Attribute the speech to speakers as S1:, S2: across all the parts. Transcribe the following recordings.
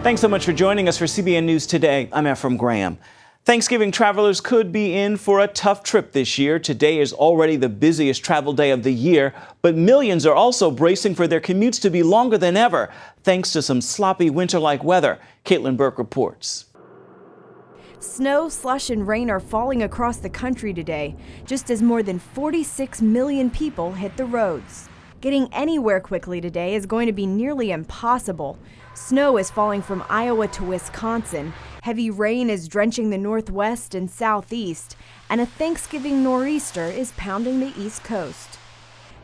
S1: Thanks so much for joining us for CBN News Today. I'm Ephraim Graham. Thanksgiving travelers could be in for a tough trip this year. Today is already the busiest travel day of the year, but millions are also bracing for their commutes to be longer than ever, thanks to some sloppy winter-like weather. Caitlin Burke reports.
S2: Snow, slush, and rain are falling across the country today, just as more than 46 million people hit the roads. Getting anywhere quickly today is going to be nearly impossible. Snow is falling from Iowa to Wisconsin. Heavy rain is drenching the northwest and southeast, and a Thanksgiving nor'easter is pounding the East Coast.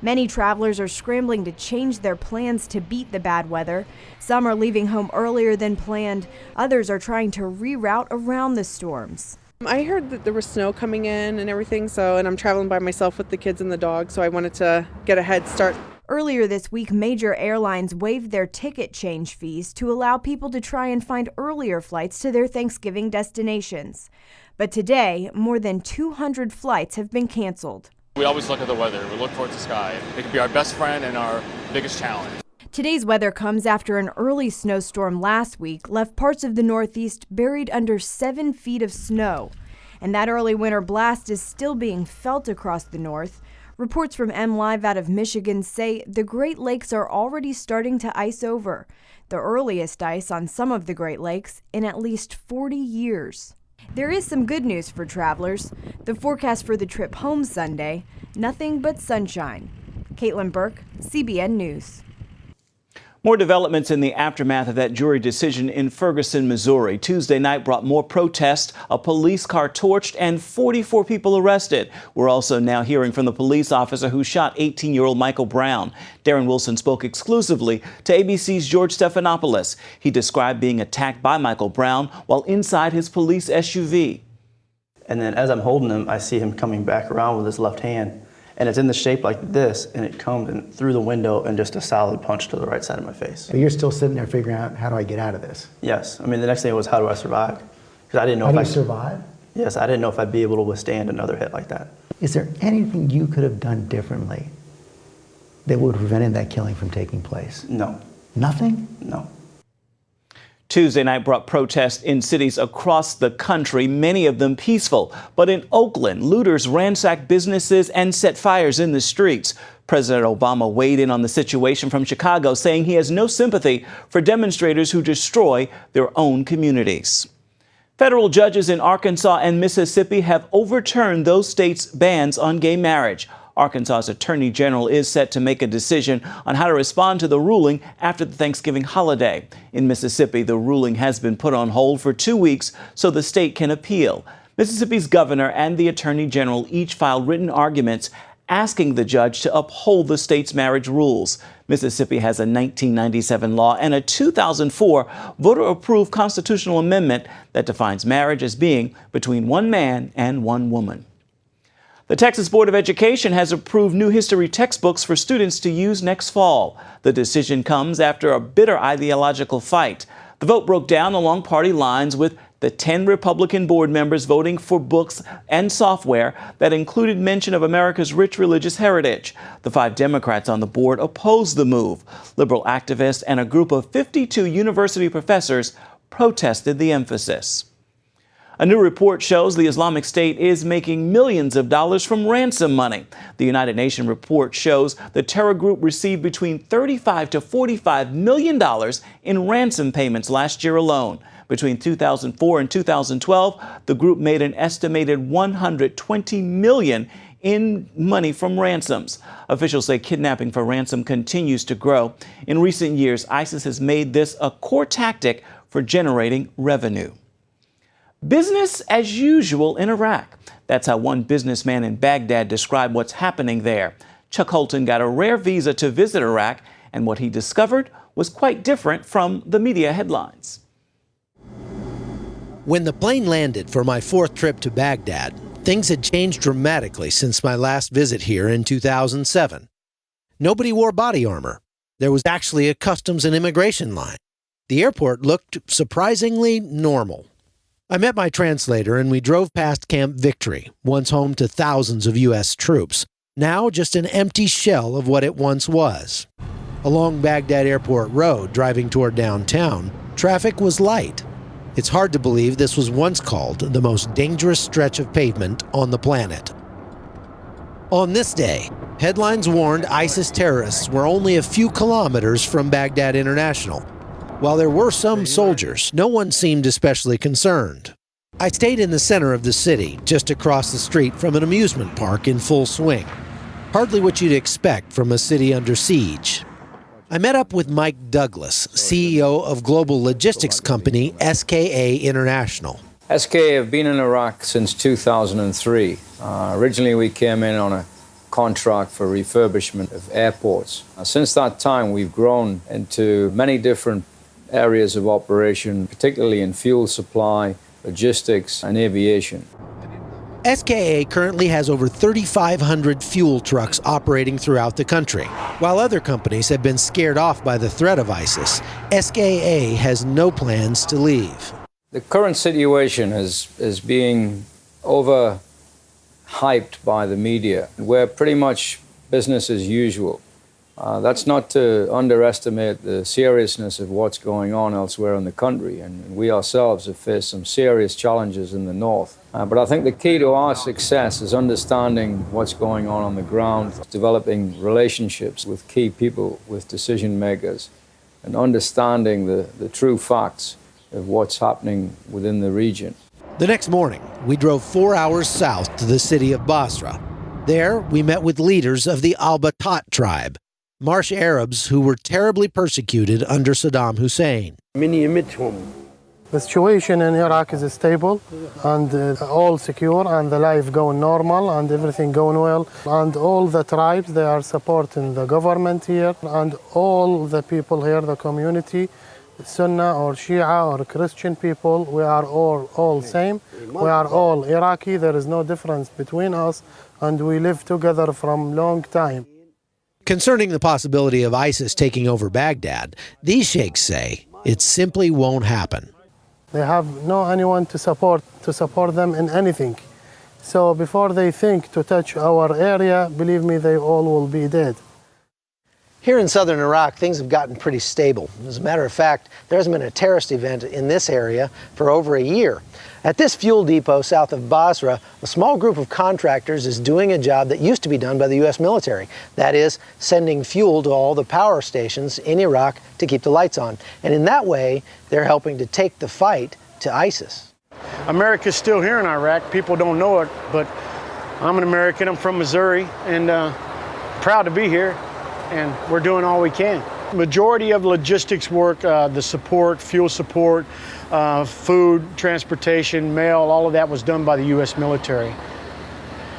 S2: Many travelers are scrambling to change their plans to beat the bad weather. Some are leaving home earlier than planned. Others are trying to reroute around the storms.
S3: I heard that there was snow coming in and everything, and I'm traveling by myself with the kids and the dog, so I wanted to get a head start.
S2: Earlier this week, major airlines waived their ticket change fees to allow people to try and find earlier flights to their Thanksgiving destinations. But today, more than 200 flights have been canceled.
S4: We always look at the weather. We look towards the sky. It can be our best friend and our biggest challenge.
S2: Today's weather comes after an early snowstorm last week left parts of the Northeast buried under 7 feet of snow. And that early winter blast is still being felt across the north. Reports from MLive out of Michigan say the Great Lakes are already starting to ice over, the earliest ice on some of the Great Lakes in at least 40 years. There is some good news for travelers. The forecast for the trip home Sunday, nothing but sunshine. Caitlin Burke, CBN News.
S1: More developments in the aftermath of that jury decision in Ferguson, Missouri. Tuesday night brought more protests, a police car torched, and 44 people arrested. We're also now hearing from the police officer who shot 18-year-old Michael Brown. Darren Wilson spoke exclusively to ABC's George Stephanopoulos. He described being attacked by Michael Brown while inside his police SUV.
S5: And then as I'm holding him, I see him coming back around with his left hand. And it's in the shape like this, and it comes in through the window and just a solid punch to the right side of my face.
S6: But you're still sitting there figuring out, how do I get out of this?
S5: Yes. I mean, the next thing was, how do I survive? Because I didn't know
S6: how do you survive?
S5: Yes, I didn't know if I'd be able to withstand another hit like that.
S6: Is there anything you could have done differently that would have prevented that killing from taking place?
S5: No.
S6: Nothing?
S5: No.
S1: Tuesday night brought protests in cities across the country, many of them peaceful. But in Oakland, looters ransacked businesses and set fires in the streets. President Obama weighed in on the situation from Chicago, saying he has no sympathy for demonstrators who destroy their own communities. Federal judges in Arkansas and Mississippi have overturned those states' bans on gay marriage. Arkansas's Attorney General is set to make a decision on how to respond to the ruling after the Thanksgiving holiday. In Mississippi, the ruling has been put on hold for 2 weeks so the state can appeal. Mississippi's governor and the Attorney General each filed written arguments asking the judge to uphold the state's marriage rules. Mississippi has a 1997 law and a 2004 voter-approved constitutional amendment that defines marriage as being between one man and one woman. The Texas Board of Education has approved new history textbooks for students to use next fall. The decision comes after a bitter ideological fight. The vote broke down along party lines, with the 10 Republican board members voting for books and software that included mention of America's rich religious heritage. The 5 Democrats on the board opposed the move. Liberal activists and a group of 52 university professors protested the emphasis. A new report shows the Islamic State is making millions of dollars from ransom money. The United Nations report shows the terror group received between $35 to $45 million in ransom payments last year alone. Between 2004 and 2012, the group made an estimated $120 million in money from ransoms. Officials say kidnapping for ransom continues to grow. In recent years, ISIS has made this a core tactic for generating revenue. Business as usual in Iraq. That's how one businessman in Baghdad described what's happening there. Chuck Holton got a rare visa to visit Iraq, and what he discovered was quite different from the media headlines.
S7: When the plane landed for my 4th trip to Baghdad, things had changed dramatically since my last visit here in 2007. Nobody wore body armor. There was actually a customs and immigration line. The airport looked surprisingly normal. I met my translator and we drove past Camp Victory, once home to thousands of U.S. troops, now just an empty shell of what it once was. Along Baghdad Airport Road, driving toward downtown, traffic was light. It's hard to believe this was once called the most dangerous stretch of pavement on the planet. On this day, headlines warned ISIS terrorists were only a few kilometers from Baghdad International. While there were some soldiers, no one seemed especially concerned. I stayed in the center of the city, just across the street from an amusement park in full swing. Hardly what you'd expect from a city under siege. I met up with Mike Douglas, CEO of global logistics company SKA International.
S8: SKA have been in Iraq since 2003. Originally, we came in on a contract for refurbishment of airports. Since that time, we've grown into many different areas of operation, particularly in fuel supply, logistics, and aviation.
S7: SKA currently has over 3,500 fuel trucks operating throughout the country. While other companies have been scared off by the threat of ISIS, SKA has no plans to leave.
S8: The current situation is being overhyped by the media. We're pretty much business as usual. That's not to underestimate the seriousness of what's going on elsewhere in the country, and we ourselves have faced some serious challenges in the north. But I think the key to our success is understanding what's going on the ground, developing relationships with key people, with decision makers, and understanding the true facts of what's happening within the region.
S7: The next morning, we drove 4 hours south to the city of Basra. There, we met with leaders of the Al-Batat tribe, marsh Arabs who were terribly persecuted under Saddam Hussein.
S9: The situation in Iraq is stable and all secure, and the life going normal and everything going well. And all the tribes, they are supporting the government here, and all the people here, the community, Sunni or Shia or Christian people, we are all same. We are all Iraqi. There is no difference between us, and we live together from long time.
S7: Concerning the possibility of ISIS taking over Baghdad, these sheikhs say it simply won't happen.
S9: They have no anyone to support them in anything. So before they think to touch our area, believe me, they all will be dead.
S7: Here in southern Iraq, things have gotten pretty stable. As a matter of fact, there hasn't been a terrorist event in this area for over a year. At this fuel depot south of Basra, a small group of contractors is doing a job that used to be done by the U.S. military. That is, sending fuel to all the power stations in Iraq to keep the lights on. And in that way, they're helping to take the fight to ISIS.
S10: America's still here in Iraq. People don't know it, but I'm an American. I'm from Missouri, and proud to be here. And we're doing all we can. Majority of logistics work, the support, fuel support, food, transportation, mail, all of that was done by the U.S. military.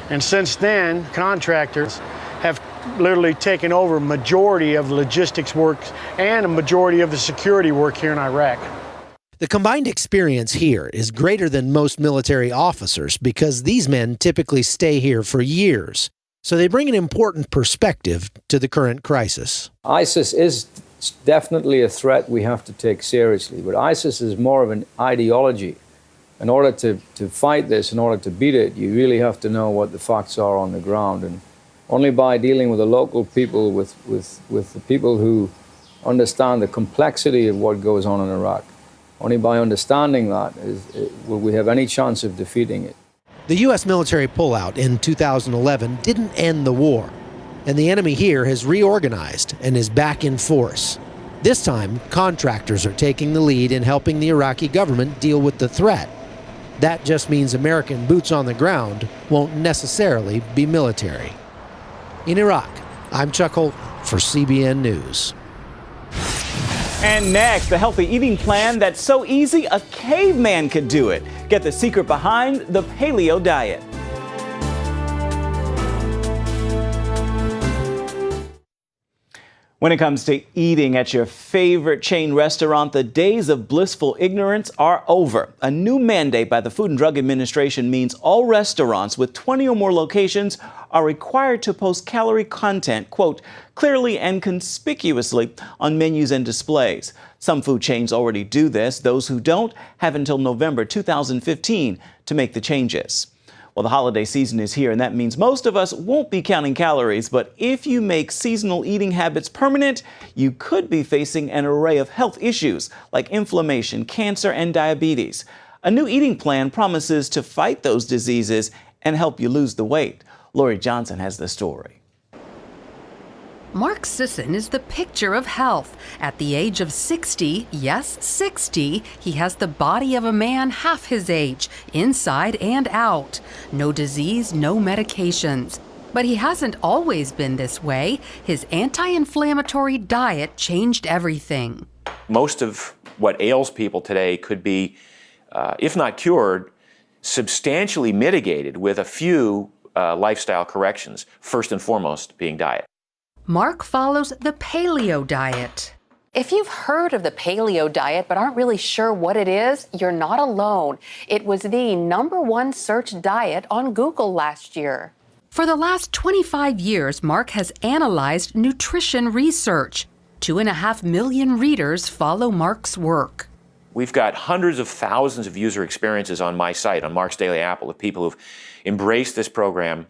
S10: And since then, contractors have literally taken over majority of logistics work and a majority of the security work here in Iraq.
S7: The combined experience here is greater than most military officers because these men typically stay here for years. So they bring an important perspective to the current crisis.
S8: ISIS is definitely a threat we have to take seriously, but ISIS is more of an ideology. In order to fight this, in order to beat it, you really have to know what the facts are on the ground. And only by dealing with the local people, with the people who understand the complexity of what goes on in Iraq, only by understanding that will we have any chance of defeating it.
S7: The U.S. military pullout in 2011 didn't end the war, and the enemy here has reorganized and is back in force. This time, contractors are taking the lead in helping the Iraqi government deal with the threat. That just means American boots on the ground won't necessarily be military. In Iraq, I'm Chuck Holt for CBN News.
S1: And next, the healthy eating plan that's so easy a caveman could do it. Get the secret behind the paleo diet. When it comes to eating at your favorite chain restaurant, the days of blissful ignorance are over. A new mandate by the Food and Drug Administration means all restaurants with 20 or more locations are required to post calorie content, quote, clearly and conspicuously on menus and displays. Some food chains already do this. Those who don't have until November 2015 to make the changes. Well, the holiday season is here, and that means most of us won't be counting calories. But if you make seasonal eating habits permanent, you could be facing an array of health issues like inflammation, cancer, and diabetes. A new eating plan promises to fight those diseases and help you lose the weight. Lori Johnson has the story.
S11: Mark Sisson is the picture of health. At the age of 60, yes, 60, he has the body of a man half his age, inside and out. No disease, no medications. But he hasn't always been this way. His anti-inflammatory diet changed everything.
S12: Most of what ails people today could be, if not cured, substantially mitigated with a few lifestyle corrections, first and foremost being diet.
S11: Mark follows the paleo diet.
S13: If you've heard of the paleo diet but aren't really sure what it is, you're not alone. It was the #1 search diet on Google last year.
S11: For the last 25 years, Mark has analyzed nutrition research. 2.5 million readers follow Mark's work.
S12: We've got hundreds of thousands of user experiences on my site, on Mark's Daily Apple, of people who've embraced this program,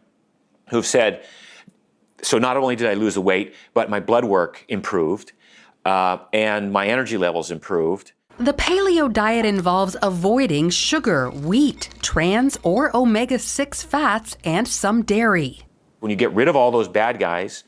S12: who've said, so not only did I lose the weight, but my blood work improved and my energy levels improved.
S11: The paleo diet involves avoiding sugar, wheat, trans or omega-6 fats, and some dairy.
S12: When you get rid of all those bad guys,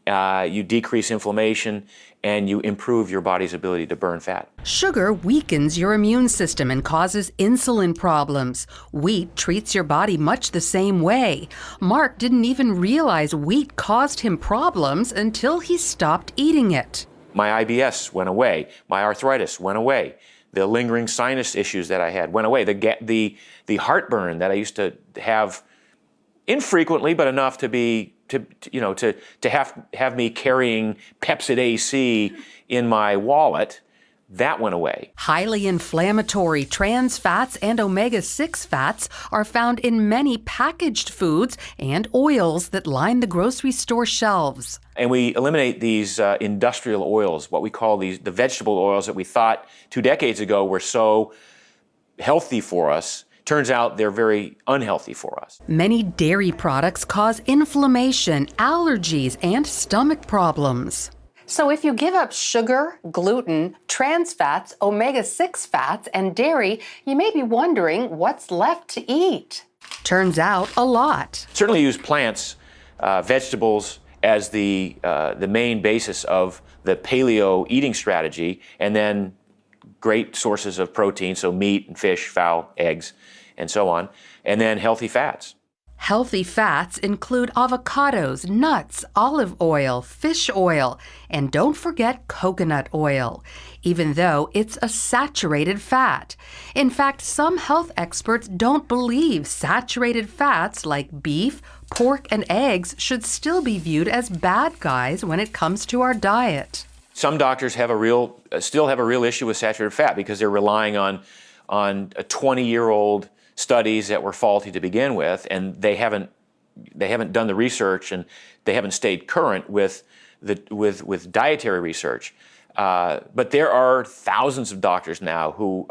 S12: you decrease inflammation and you improve your body's ability to burn fat.
S11: Sugar weakens your immune system and causes insulin problems. Wheat treats your body much the same way. Mark didn't even realize wheat caused him problems until he stopped eating it.
S12: My IBS went away. My arthritis went away. The lingering sinus issues that I had went away. The heartburn that I used to have infrequently, but enough to be to have me carrying Pepsid AC in my wallet, that went away.
S11: Highly inflammatory trans fats and omega-6 fats are found in many packaged foods and oils that line the grocery store shelves.
S12: And we eliminate these industrial oils, what we call the vegetable oils that we thought 2 decades ago were so healthy for us. Turns out they're very unhealthy for us.
S11: Many dairy products cause inflammation, allergies, and stomach problems.
S13: So if you give up sugar, gluten, trans fats, omega-6 fats, and dairy, you may be wondering what's left to eat.
S11: Turns out a lot.
S12: Certainly use plants, vegetables as the main basis of the paleo eating strategy, and then great sources of protein, so meat and fish, fowl, eggs, and so on, and then healthy fats.
S11: Healthy fats include avocados, nuts, olive oil, fish oil, and don't forget coconut oil, even though it's a saturated fat. In fact, some health experts don't believe saturated fats like beef, pork, and eggs should still be viewed as bad guys when it comes to our diet.
S12: Some doctors still have a real issue with saturated fat because they're relying on 20-year-old studies that were faulty to begin with, and they haven't done the research, and they haven't stayed current with dietary research. But there are thousands of doctors now who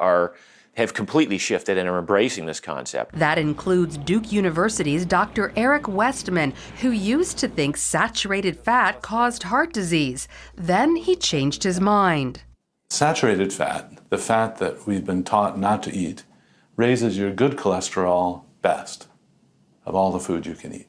S12: have completely shifted and are embracing this concept.
S11: That includes Duke University's Dr. Eric Westman, who used to think saturated fat caused heart disease. Then he changed his mind.
S14: Saturated fat, the fat that we've been taught not to eat, raises your good cholesterol best of all the food you can eat.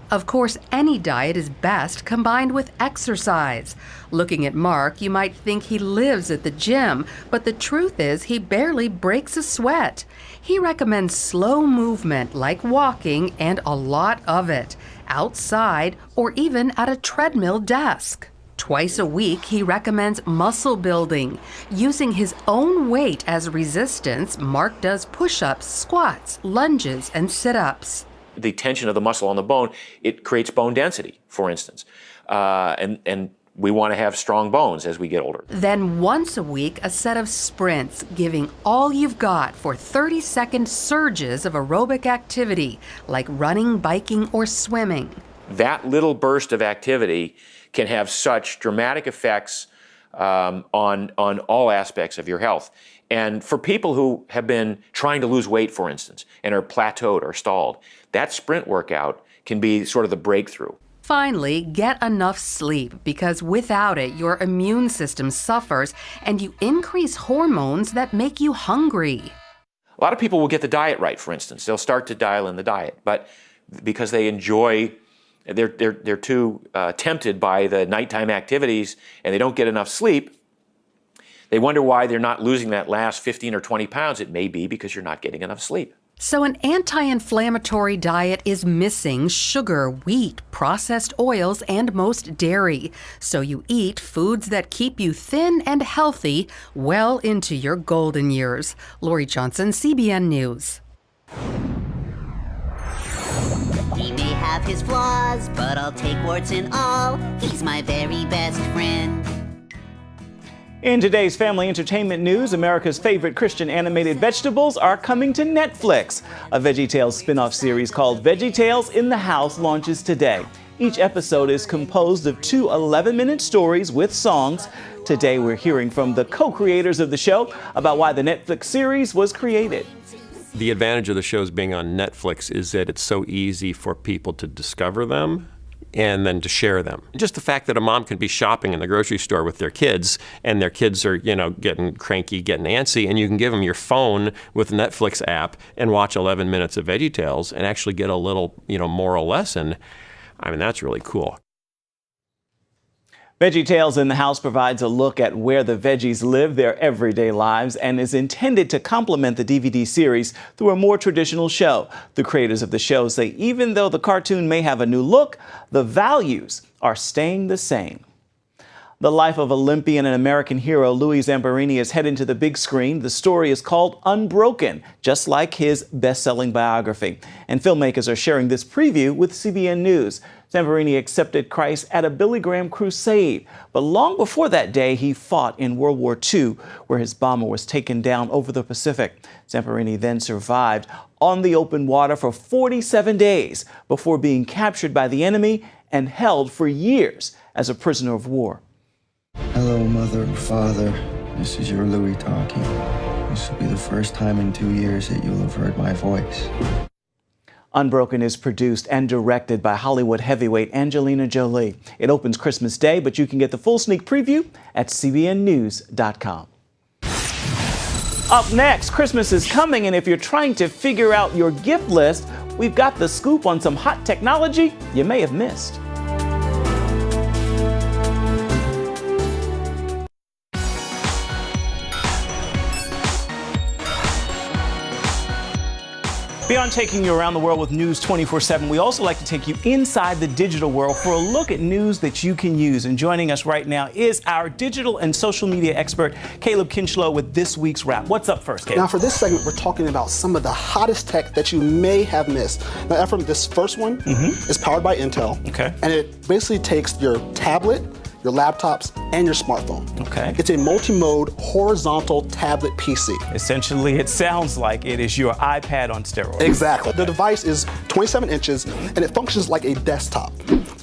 S11: Of course, any diet is best combined with exercise. Looking at Mark, you might think he lives at the gym, but the truth is he barely breaks a sweat. He recommends slow movement like walking and a lot of it, outside or even at a treadmill desk. Twice a week, he recommends muscle building. Using his own weight as resistance, Mark does push-ups, squats, lunges, and sit-ups.
S12: The tension of the muscle on the bone, it creates bone density, for instance. And we want to have strong bones as we get older.
S11: Then once a week, a set of sprints, giving all you've got for 30-second surges of aerobic activity, like running, biking, or swimming.
S12: That little burst of activity can have such dramatic effects on all aspects of your health. And for people who have been trying to lose weight, for instance, and are plateaued or stalled, that sprint workout can be sort of the breakthrough.
S11: Finally, get enough sleep, because without it, your immune system suffers and you increase hormones that make you hungry.
S12: A lot of people will get the diet right, for instance. They'll start to dial in the diet, but because they enjoy, they're too tempted by the nighttime activities and they don't get enough sleep, they wonder why they're not losing that last 15 or 20 pounds. It may be because you're not getting enough sleep.
S11: So an anti-inflammatory diet is missing sugar, wheat, processed oils, and most dairy. So you eat foods that keep you thin and healthy well into your golden years. Lori Johnson, CBN News.
S15: He may have his flaws, but I'll take warts and all. He's my very best friend.
S1: In today's family entertainment news, America's favorite Christian animated vegetables are coming to Netflix. A VeggieTales spin-off series called VeggieTales in the House launches today. Each episode is composed of 2 11-minute stories with songs. Today we're hearing from the co-creators of the show about why the Netflix series was created.
S16: The advantage of the shows being on Netflix is that it's so easy for people to discover them and then to share them. Just the fact that a mom can be shopping in the grocery store with their kids and their kids are, getting cranky, getting antsy, and you can give them your phone with the Netflix app and watch 11 minutes of VeggieTales and actually get a little, moral lesson. I mean, that's really cool.
S1: VeggieTales in the House provides a look at where the veggies live their everyday lives and is intended to complement the DVD series through a more traditional show. The creators of the show say even though the cartoon may have a new look, the values are staying the same. The life of Olympian and American hero Louis Zamperini is heading to the big screen. The story is called Unbroken, just like his best-selling biography. And filmmakers are sharing this preview with CBN News. Zamperini accepted Christ at a Billy Graham crusade, but long before that day, he fought in World War II, where his bomber was taken down over the Pacific. Zamperini then survived on the open water for 47 days before being captured by the enemy and held for years as a prisoner of war.
S17: Hello, Mother and Father. This is your Louis talking. This will be the first time in 2 years that you'll have heard my voice.
S1: Unbroken is produced and directed by Hollywood heavyweight Angelina Jolie. It opens Christmas Day, but you can get the full sneak preview at cbnnews.com. Up next, Christmas is coming, and if you're trying to figure out your gift list, we've got the scoop on some hot technology you may have missed. Beyond taking you around the world with news 24/7, we also like to take you inside the digital world for a look at news that you can use. And joining us right now is our digital and social media expert, Caleb Kinchlow, with this week's wrap. What's up first, Caleb?
S18: Now, for this segment, we're talking about some of the hottest tech that you may have missed. Now, Ephraim, this first one is powered by Intel.
S1: Okay.
S18: And it basically takes your tablet, your laptops, and your smartphone.
S1: Okay.
S18: It's a multi-mode horizontal tablet PC.
S1: Essentially, it sounds like it is your iPad on steroids.
S18: Exactly. The device is 27 inches and it functions like a desktop.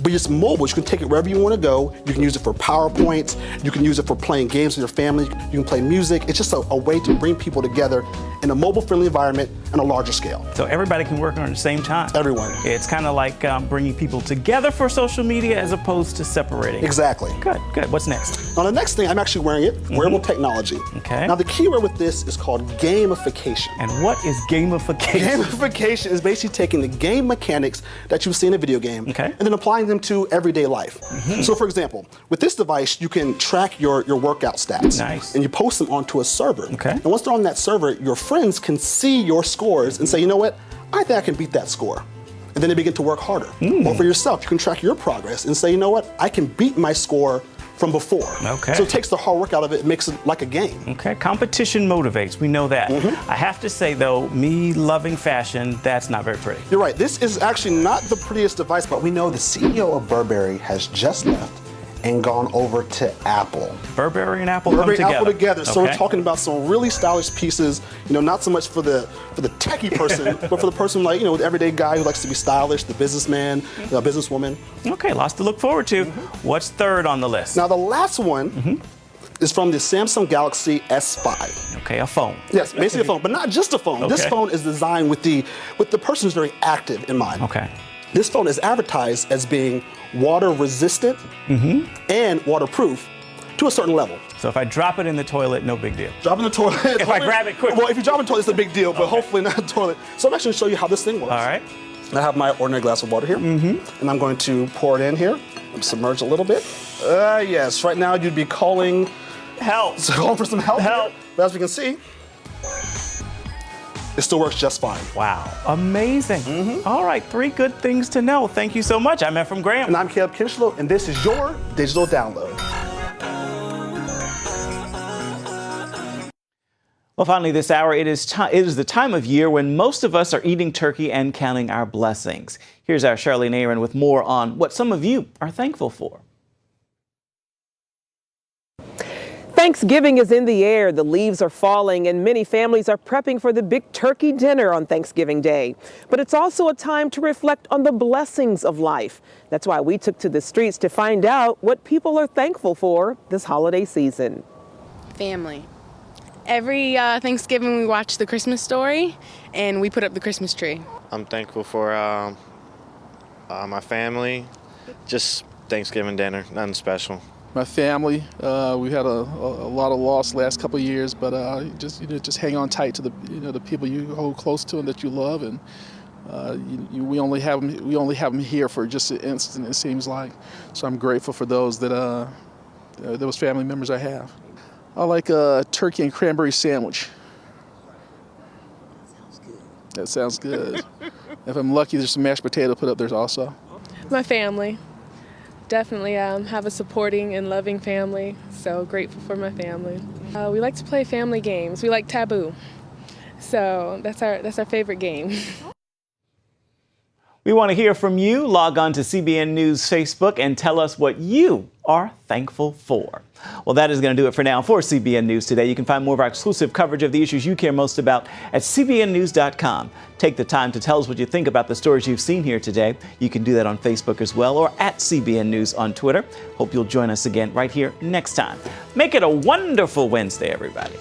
S18: But it's mobile. You can take it wherever you want to go. You can use it for PowerPoints. You can use it for playing games with your family. You can play music. It's just a way to bring people together in a mobile-friendly environment on a larger scale.
S1: So everybody can work on it at the same time.
S18: Everyone.
S1: It's kind of like bringing people together for social media as opposed to separating.
S18: Exactly.
S1: Good, good. What's next?
S18: Now, the next thing, I'm actually wearing it, wearable technology.
S1: Okay.
S18: Now, the keyword with this is called gamification.
S1: And what is gamification?
S18: Gamification is basically taking the game mechanics that you see in a video game and then applying them to everyday life. So, for example, with this device, you can track your workout stats.
S1: Nice.
S18: And you post them onto a server.
S1: Okay.
S18: And once they're on that server, your friends can see your scores and say, you know what, I think I can beat that score. And then they begin to work harder. Or for yourself, you can track your progress and say, you know what, I can beat my score from before.
S1: Okay.
S18: So it takes the hard work out of it, makes it like a game.
S1: Okay, competition motivates, we know that. I have to say though, me loving fashion, that's not very pretty.
S18: You're right, this is actually not the prettiest device, but we know the CEO of Burberry has just left and gone over to Apple.
S1: Burberry and Apple come together.
S18: Apple together. So we're talking about some really stylish pieces, not so much for the techie person, but for the person like, the everyday guy who likes to be stylish, the businessman, the businesswoman.
S1: Okay, lots to look forward to. What's third on the list?
S18: Now the last one is from the Samsung Galaxy S5.
S1: Okay, a phone.
S18: Yes, basically a phone, but not just a phone.
S1: Okay.
S18: This phone is designed with the person who's very active in mind.
S1: Okay.
S18: This phone is advertised as being water resistant and waterproof to a certain level.
S1: So if I drop it in the toilet, no big deal.
S18: Drop in the toilet.
S1: If I grab it quick.
S18: Well, if you drop it in the toilet, it's a big deal, but hopefully not in the toilet. So I'm actually going to show you how this thing works.
S1: All right.
S18: I have my ordinary glass of water here, and I'm going to pour it in here. Submerge a little bit. Yes, right now you'd be calling
S1: help.
S18: So calling for some help.
S1: Help.
S18: Here. But as we can see, it still works just fine.
S1: Wow, amazing. All right, 3 good things to know. Thank you so much. I'm Ephraim Graham.
S18: And I'm Caleb Kinchlow, and this is your Digital Download.
S1: Well, finally this hour, it is the time of year when most of us are eating turkey and counting our blessings. Here's our Charlene Aaron with more on what some of you are thankful for.
S19: Thanksgiving is in the air, the leaves are falling, and many families are prepping for the big turkey dinner on Thanksgiving Day. But it's also a time to reflect on the blessings of life. That's why we took to the streets to find out what people are thankful for this holiday season.
S20: Family. Every Thanksgiving we watch The Christmas Story and we put up the Christmas tree.
S21: I'm thankful for my family, just Thanksgiving dinner, nothing special.
S22: My family, we had a lot of loss last couple of years, but just hang on tight to the people you hold close to and that you love, and we only have them here for just an instant, it seems like. So I'm grateful for those those family members I have. I like a turkey and cranberry sandwich. That sounds good. If I'm lucky, there's some mashed potato put up there also.
S23: My family. Definitely have a supporting and loving family, so grateful for my family. We like to play family games. We like Taboo, so that's our favorite game.
S1: We want to hear from you. Log on to CBN News Facebook and tell us what you are thankful for. Well, that is going to do it for now for CBN News Today. You can find more of our exclusive coverage of the issues you care most about at cbnnews.com. Take the time to tell us what you think about the stories you've seen here today. You can do that on Facebook as well, or at CBN News on Twitter. Hope you'll join us again right here next time. Make it a wonderful Wednesday, everybody.